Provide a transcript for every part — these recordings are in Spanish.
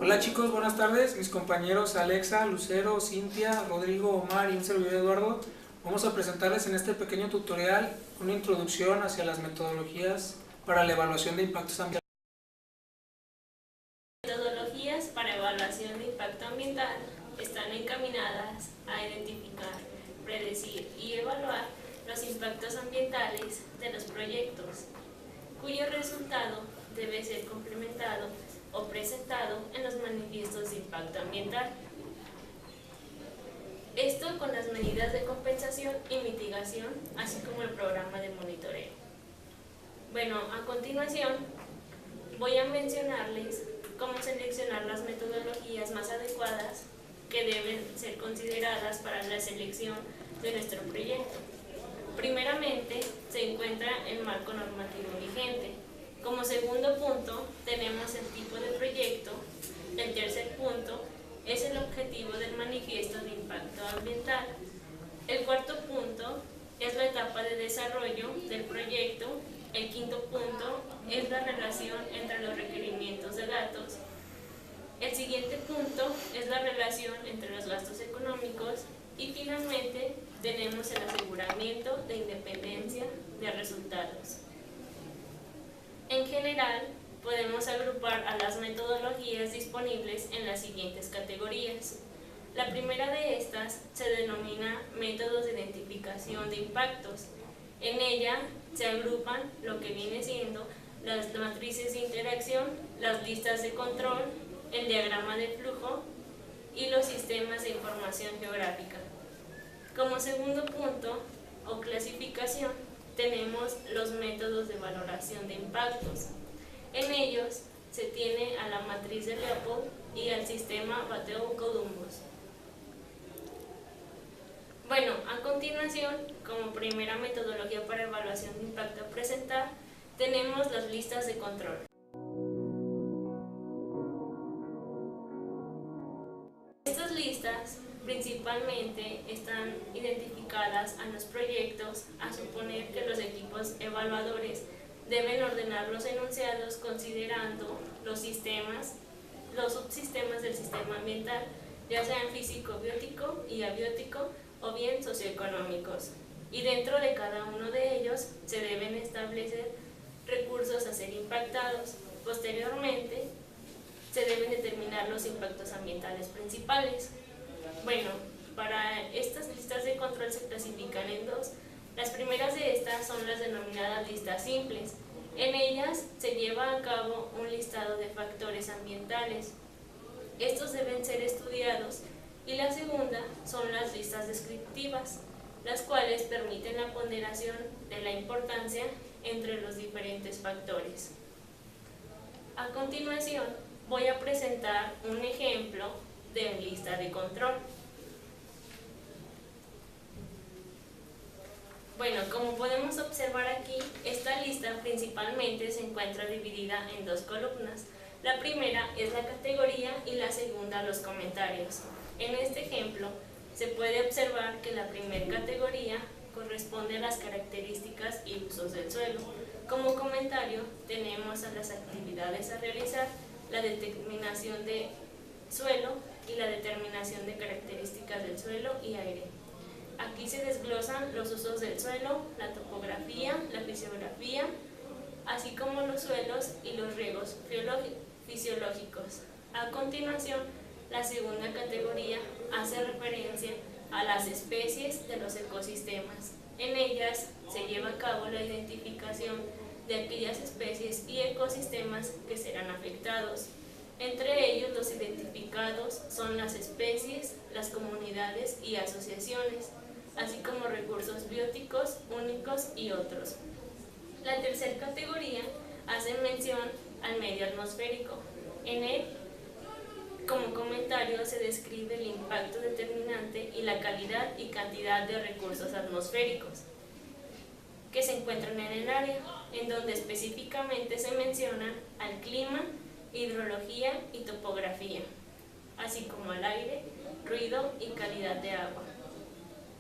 Hola chicos, buenas tardes. Mis compañeros Alexa, Lucero, Cintia, Rodrigo, Omar y un servidor Eduardo vamos a presentarles en este pequeño tutorial una introducción hacia las metodologías para la evaluación de impactos ambientales. Metodologías para evaluación de impacto ambiental están encaminadas a identificar, predecir y evaluar los impactos ambientales de los proyectos, cuyo resultado debe ser complementado o presentado en los manifiestos de impacto ambiental. Esto con las medidas de compensación y mitigación, así como el programa de monitoreo. Bueno, a continuación voy a mencionarles cómo seleccionar las metodologías más adecuadas que deben ser consideradas para la selección de nuestro proyecto. Primeramente, se encuentra el marco normativo vigente. Como segundo punto, tenemos el tipo de proyecto. El tercer punto es el objetivo del manifiesto de impacto ambiental. El cuarto punto es la etapa de desarrollo del proyecto. El quinto punto es la relación entre los requerimientos de datos. El siguiente punto es la relación entre los gastos económicos y finalmente tenemos el aseguramiento de independencia de resultados. En general, podemos agrupar a las metodologías disponibles en las siguientes categorías. La primera de estas se denomina métodos de identificación de impactos. En ella se agrupan lo que viene siendo las matrices de interacción, las listas de control, el diagrama de flujo y los sistemas de información geográfica. Como segundo punto o clasificación tenemos los métodos de valoración de impactos. En ellos se tiene a la matriz de Leopold y al sistema Bateo-Columbus. Bueno, a continuación, como primera metodología para evaluación de impacto a presentar, tenemos las listas de control. Estas listas principalmente están identificadas a los proyectos, a suponer que los equipos evaluadores deben ordenar los enunciados considerando los sistemas, los subsistemas del sistema ambiental, ya sean físico, biótico y abiótico o bien socioeconómicos. Y dentro de cada uno de ellos se deben establecer recursos a ser impactados. Posteriormente, se deben determinar los impactos ambientales principales. Bueno, para estas listas de control se clasifican en dos. Las primeras de estas son las denominadas listas simples. En ellas se lleva a cabo un listado de factores ambientales. Estos deben ser estudiados. Y la segunda son las listas descriptivas, las cuales permiten la ponderación de la importancia entre los diferentes factores. A continuación, voy a presentar un ejemplo de lista de control. Bueno, como podemos observar aquí, esta lista principalmente se encuentra dividida en dos columnas. La primera es la categoría y la segunda los comentarios. En este ejemplo, se puede observar que la primera categoría corresponde a las características y usos del suelo. Como comentario, tenemos a las actividades a realizar, la determinación de suelo y la determinación de características del suelo y aire. Aquí se desglosan los usos del suelo, la topografía, la fisiografía, así como los suelos y los riegos fisiológicos. A continuación, la segunda categoría hace referencia a las especies de los ecosistemas. En ellas se lleva a cabo la identificación de aquellas especies y ecosistemas que serán afectados. Entre ellos, los identificados son las especies, las comunidades y asociaciones, así como recursos bióticos, únicos y otros. La tercera categoría hace mención al medio atmosférico. En él, como comentario, se describe el impacto determinante y la calidad y cantidad de recursos atmosféricos que se encuentran en el área, en donde específicamente se menciona al clima, hidrología y topografía, así como al aire, ruido y calidad de agua.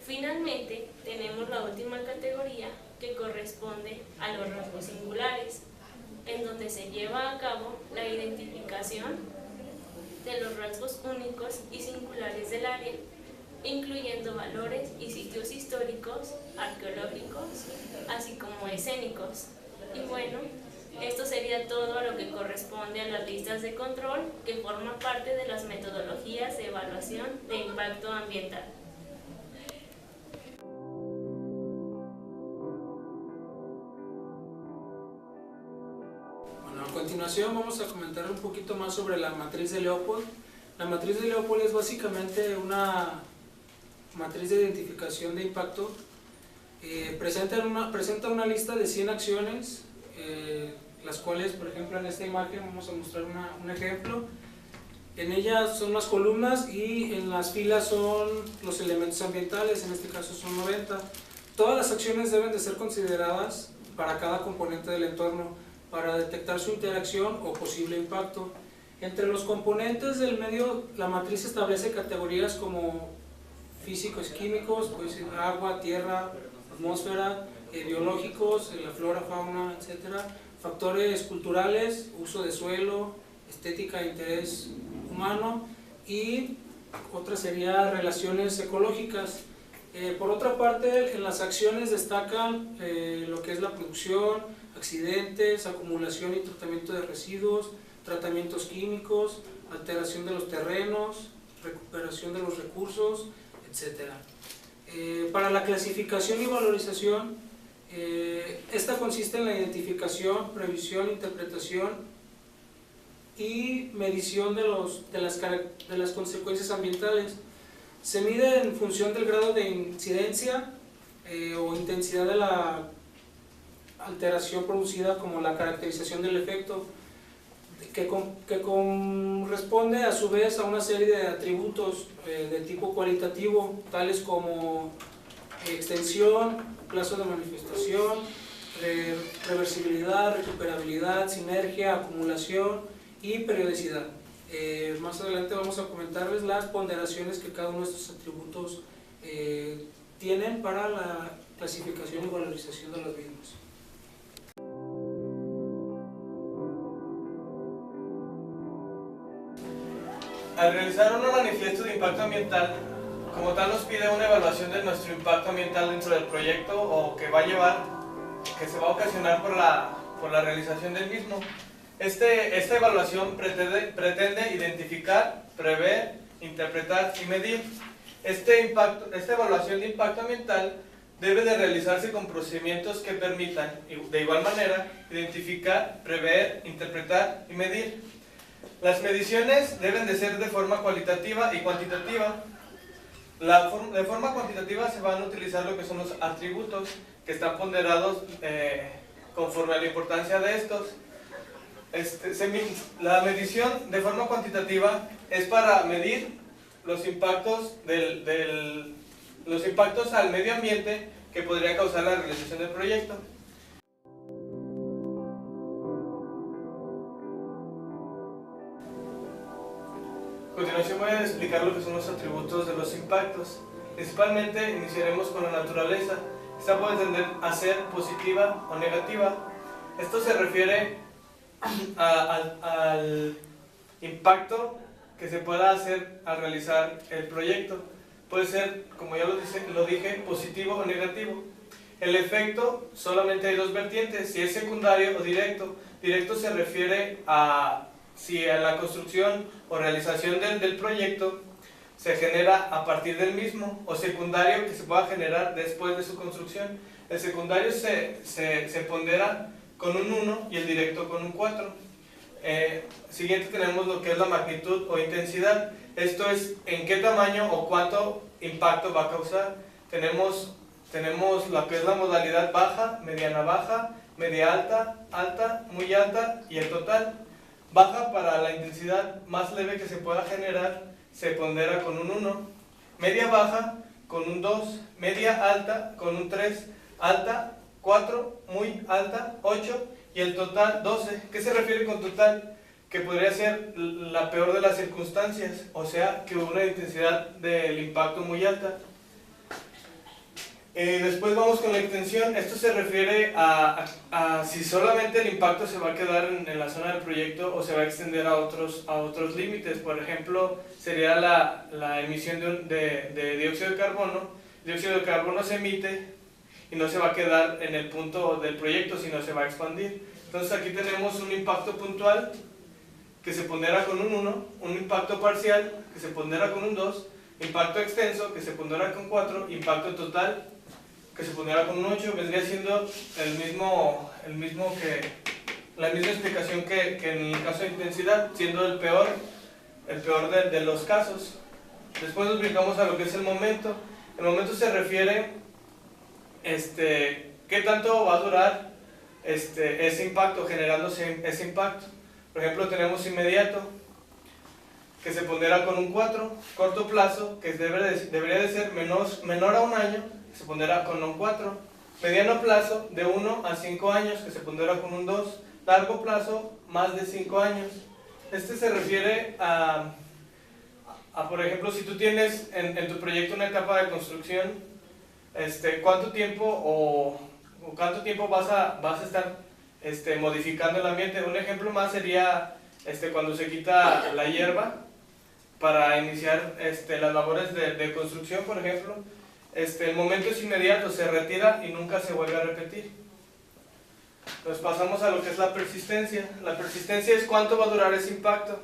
Finalmente, tenemos la última categoría que corresponde a los rasgos singulares, en donde se lleva a cabo la identificación de los rasgos únicos y singulares del área, incluyendo valores y sitios históricos, arqueológicos, así como escénicos. Y bueno, esto sería todo a lo que corresponde a las listas de control que forman parte de las metodologías de evaluación de impacto ambiental. Bueno, a continuación vamos a comentar un poquito más sobre la matriz de Leopold. La matriz de Leopold es básicamente una matriz de identificación de impacto. Presenta una lista de 100 acciones, las cuales, por ejemplo, en esta imagen vamos a mostrar un ejemplo. En ella son las columnas y en las filas son los elementos ambientales, en este caso son 90. Todas las acciones deben de ser consideradas para cada componente del entorno para detectar su interacción o posible impacto. Entre los componentes del medio, la matriz establece categorías como físicos, químicos, pues agua, tierra, atmósfera, biológicos, la flora, fauna, etc. Factores culturales, uso de suelo, estética e interés humano, y otra sería relaciones ecológicas. Por otra parte, en las acciones destacan lo que es la producción, accidentes, acumulación y tratamiento de residuos, tratamientos químicos, alteración de los terrenos, recuperación de los recursos, etc. Para la clasificación y valorización, esta consiste en la identificación, previsión, interpretación y medición de las consecuencias ambientales. Se mide en función del grado de incidencia o intensidad de la alteración producida, como la caracterización del efecto, que corresponde a su vez a una serie de atributos de tipo cualitativo, tales como extensión, plazo de manifestación, reversibilidad, recuperabilidad, sinergia, acumulación y periodicidad. Más adelante vamos a comentarles las ponderaciones que cada uno de estos atributos tienen para la clasificación y valorización de los mismos. Al realizar un manifiesto de impacto ambiental, como tal nos pide una evaluación de nuestro impacto ambiental dentro del proyecto o que se va a ocasionar por la realización del mismo. Esta evaluación pretende identificar, prever, interpretar y medir. Esta evaluación de impacto ambiental debe de realizarse con procedimientos que permitan, de igual manera, identificar, prever, interpretar y medir. Las mediciones deben de ser de forma cualitativa y cuantitativa. De forma cuantitativa se van a utilizar lo que son los atributos que están ponderados conforme a la importancia de estos. La medición de forma cuantitativa es para medir los impactos los impactos al medio ambiente que podría causar la realización del proyecto. A continuación voy a explicar lo que son los atributos de los impactos. Principalmente iniciaremos con la naturaleza. Esta puede tender a ser positiva o negativa. Esto se refiere al impacto que se pueda hacer al realizar el proyecto. Puede ser, como ya lo dije, positivo o negativo. El efecto, solamente hay dos vertientes, si es secundario o directo. Directo se refiere a si en la construcción o realización del proyecto se genera a partir del mismo, o secundario, que se pueda generar después de su construcción. El secundario se pondera con un 1 y el directo con un 4. Siguiente tenemos lo que es la magnitud o intensidad. Esto es en qué tamaño o cuánto impacto va a causar. Tenemos lo que es la modalidad baja, media alta, alta, muy alta y el total. Baja, para la intensidad más leve que se pueda generar, se pondera con un 1. Media baja con un 2. Media alta con un 3. Alta 4. Muy alta 8. Y el total 12. ¿Qué se refiere con total? Que podría ser la peor de las circunstancias, o sea, que una intensidad del impacto muy alta. Después vamos con la extensión. Esto se refiere a si solamente el impacto se va a quedar en la zona del proyecto o se va a extender a otros límites. Por ejemplo, sería la emisión de dióxido de carbono. El dióxido de carbono se emite y no se va a quedar en el punto del proyecto, sino se va a expandir. Entonces aquí tenemos un impacto puntual que se pondera con un 1, un impacto parcial que se pondera con un 2, impacto extenso que se pondera con 4, impacto total que se pondera con un 8. Vendría siendo la misma explicación que en el caso de intensidad, siendo el peor de los casos. Después nos brincamos a lo que es el momento. El momento se refiere qué tanto va a durar ese impacto, generándose ese impacto. Por ejemplo, tenemos inmediato, que se pondera con un 4, corto plazo, que debería de ser menor a un año, que se pondera con un 4, mediano plazo, de 1 a 5 años, que se pondera con un 2, largo plazo, más de 5 años. Se refiere a, por ejemplo, si tú tienes en tu proyecto una etapa de construcción, ¿cuánto tiempo cuánto tiempo vas a estar modificando el ambiente? Un ejemplo más sería cuando se quita la hierba para iniciar las labores de construcción, por ejemplo. El momento es inmediato, se retira y nunca se vuelve a repetir. Entonces pasamos a lo que es la persistencia. La persistencia es cuánto va a durar ese impacto.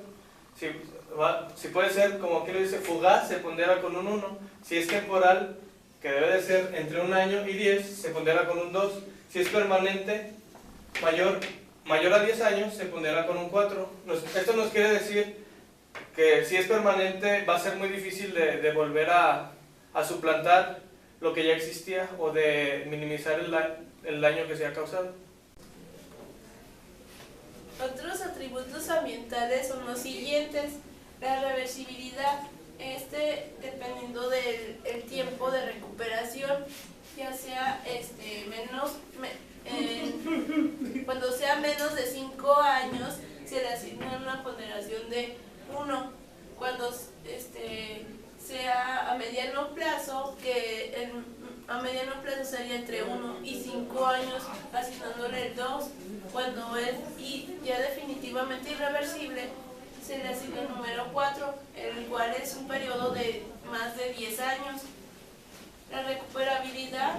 Si puede ser, como aquí lo dice, fugaz, se pondera con un 1. Si es temporal, que debe de ser entre 1 año y 10, se pondera con un 2. Si es permanente, mayor a 10 años, se pondera con un 4. Esto nos quiere decir que si es permanente va a ser muy difícil de volver a suplantar lo que ya existía o de minimizar el daño que se ha causado. Otros atributos ambientales son los siguientes. La reversibilidad, dependiendo del tiempo de recuperación, ya sea cuando sea menos de 5 años, se le asigna una ponderación de 1. Cuando sea a mediano plazo, a mediano plazo sería entre 1 y 5 años, asignándole el 2. Cuando es ya definitivamente irreversible, se le asigna el número 4, el cual es un periodo de más de 10 años. La recuperabilidad,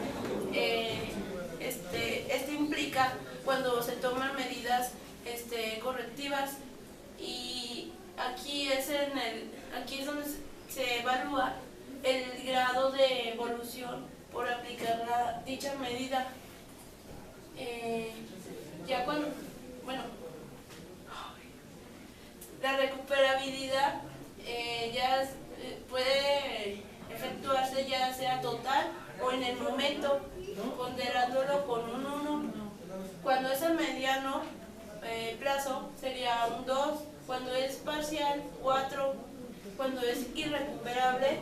implica cuando se toman medidas correctivas, y aquí es donde se evalúa el grado de evolución por aplicar dicha medida. La recuperabilidad puede efectuarse ya sea total o en el momento, ponderándolo con un 1. Cuando es a mediano plazo sería un 2, cuando es parcial 4, cuando es irrecuperable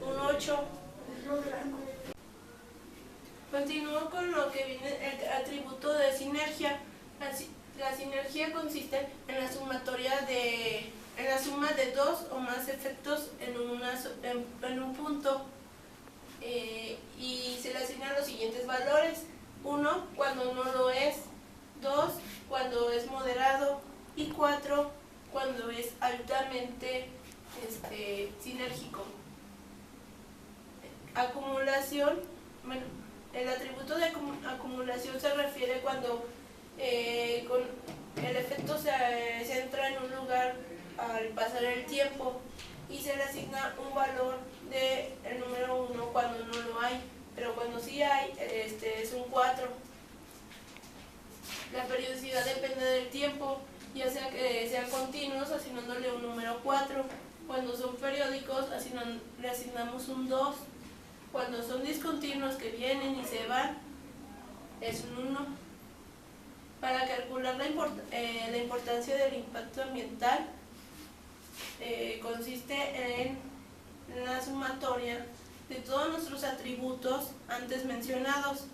un 8. Continúo con lo que viene el atributo de sinergia. La sinergia consiste en la suma de dos o más efectos en un punto, y se le asignan los siguientes valores: 1 cuando no lo es, 2 cuando es moderado y 4 cuando es altamente sinérgico. Acumulación. El atributo de acumulación se refiere cuando el efecto se centra en un lugar al pasar el tiempo y se le asigna un valor del número 1 cuando no lo hay, pero cuando sí hay, es un 4. La periodicidad depende del tiempo, ya sea que sean continuos, asignándole un número 4. Cuando son periódicos, le asignamos un 2. Cuando son discontinuos, que vienen y se van, es un 1. Para calcular la importancia del impacto ambiental, consiste en la sumatoria de todos nuestros atributos antes mencionados.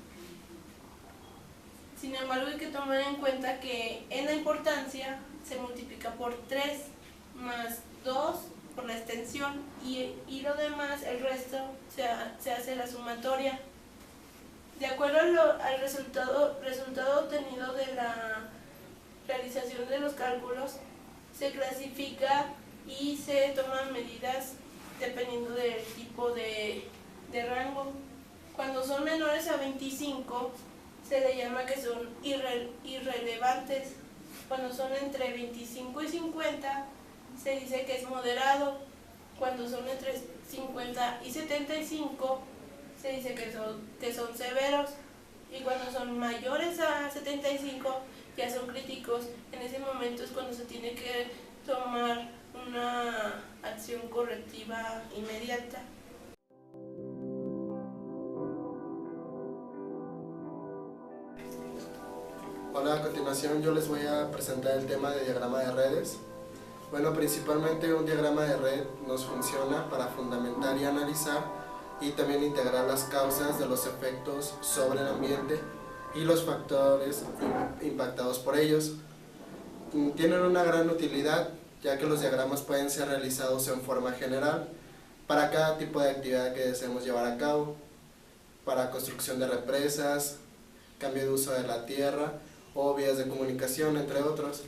Sin embargo, hay que tomar en cuenta que en la importancia se multiplica por 3 más 2 por la extensión, y lo demás, el resto, se hace la sumatoria. De acuerdo al resultado obtenido de la realización de los cálculos, se clasifica y se toman medidas dependiendo del tipo de rango. Cuando son menores a 25, se le llama que son irrelevantes. Cuando son entre 25 y 50, se dice que es moderado. Cuando son entre 50 y 75, se dice que son severos. Y cuando son mayores a 75, ya son críticos. En ese momento es cuando se tiene que tomar una acción correctiva inmediata. Hola, a continuación yo les voy a presentar el tema de diagrama de redes. Bueno, principalmente un diagrama de red nos funciona para fundamentar y analizar y también integrar las causas de los efectos sobre el ambiente y los factores impactados por ellos. Tienen una gran utilidad, ya que los diagramas pueden ser realizados en forma general para cada tipo de actividad que deseemos llevar a cabo, para construcción de represas, cambio de uso de la tierra o vías de comunicación, entre otros.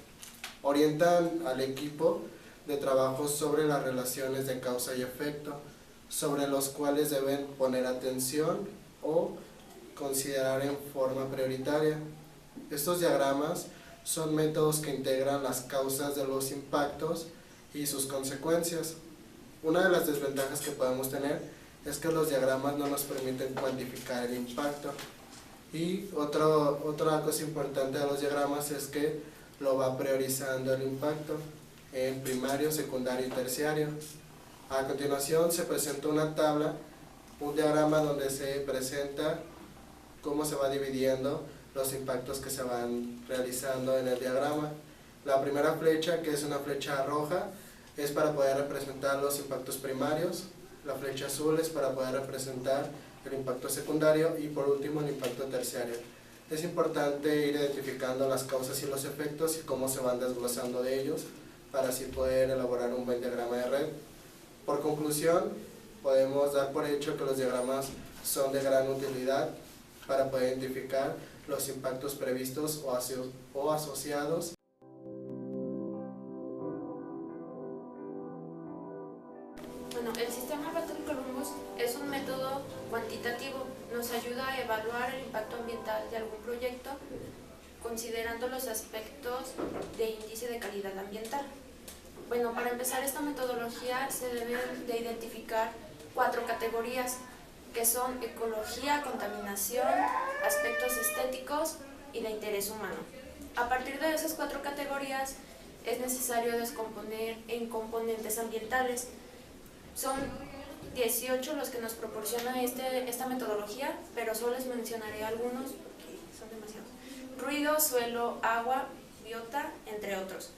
Orientan al equipo de trabajo sobre las relaciones de causa y efecto, sobre los cuales deben poner atención o considerar en forma prioritaria. Estos diagramas son métodos que integran las causas de los impactos y sus consecuencias. Una de las desventajas que podemos tener es que los diagramas no nos permiten cuantificar el impacto. Y otra cosa importante de los diagramas es que lo va priorizando el impacto en primario, secundario y terciario. A continuación se presenta una tabla, un diagrama donde se presenta cómo se va dividiendo los impactos que se van realizando en el diagrama. La primera flecha, que es una flecha roja, es para poder representar los impactos primarios. La flecha azul es para poder representar el impacto secundario y por último el impacto terciario. Es importante ir identificando las causas y los efectos y cómo se van desglosando de ellos para así poder elaborar un buen diagrama de red. Por conclusión, podemos dar por hecho que los diagramas son de gran utilidad para poder identificar los impactos previstos o asociados. Bueno, el sistema Battle-Columbus es un método cuantitativo. Nos ayuda a evaluar el impacto ambiental de algún proyecto considerando los aspectos de índice de calidad ambiental. Bueno, para empezar esta metodología se deben de identificar 4 categorías que son ecología, contaminación, aspectos estéticos y de interés humano. A partir de esas 4 categorías es necesario descomponer en componentes ambientales. Son 18 los que nos proporciona esta metodología, pero solo les mencionaré algunos porque son demasiados. Ruido, suelo, agua, biota, entre otros.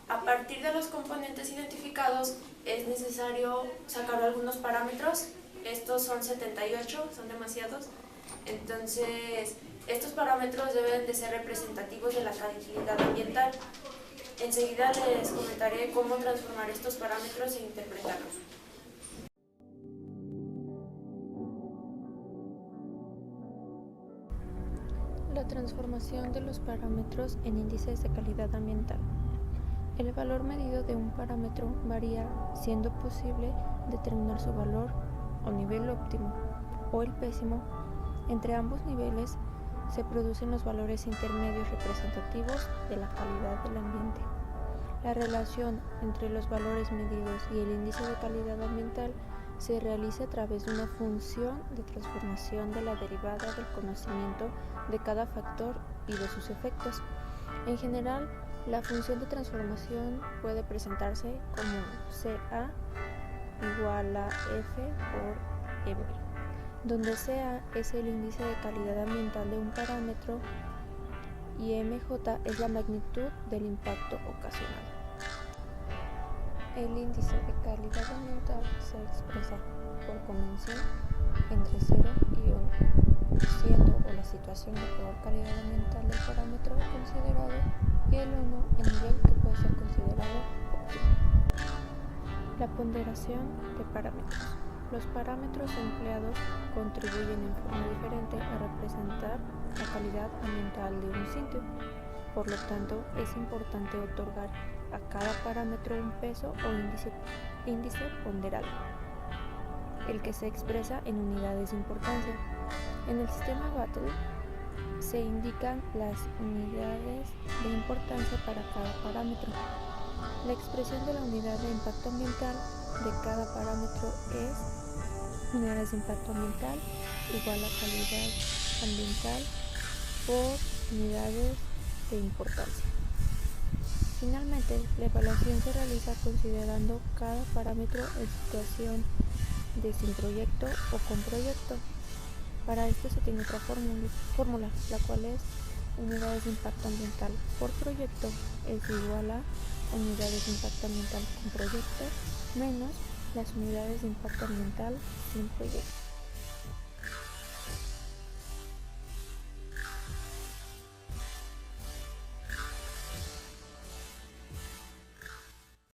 A partir de los componentes identificados es necesario sacar algunos parámetros. Estos son 78, son demasiados. Entonces, estos parámetros deben de ser representativos de la calidad ambiental. Enseguida les comentaré cómo transformar estos parámetros e interpretarlos. La transformación de los parámetros en índices de calidad ambiental. El valor medido de un parámetro varía, siendo posible determinar su valor o nivel óptimo o el pésimo. Entre ambos niveles se producen los valores intermedios representativos de la calidad del ambiente. La relación entre los valores medidos y el índice de calidad ambiental se realiza a través de una función de transformación de la derivada del conocimiento de cada factor y de sus efectos. En general, la función de transformación puede presentarse como CA igual a F por M, donde CA es el índice de calidad ambiental de un parámetro y MJ es la magnitud del impacto ocasionado. El índice de calidad ambiental se expresa por convención entre 0 y 1, siendo la situación de peor calidad ambiental del parámetro considerado y el 1 el nivel que puede ser considerado óptimo. La ponderación de parámetros. Los parámetros empleados contribuyen en forma diferente a representar la calidad ambiental de un sitio. Por lo tanto, es importante otorgar a cada parámetro un peso o índice ponderal, el que se expresa en unidades de importancia. En el sistema Battle se indican las unidades de importancia para cada parámetro. La expresión de la unidad de impacto ambiental de cada parámetro es unidades de impacto ambiental igual a calidad ambiental por unidades de importancia. Finalmente, la evaluación se realiza considerando cada parámetro en situación de sin proyecto o con proyecto. Para esto se tiene otra fórmula, la cual es unidades de impacto ambiental por proyecto es igual a unidades de impacto ambiental con proyecto menos las unidades de impacto ambiental sin proyecto.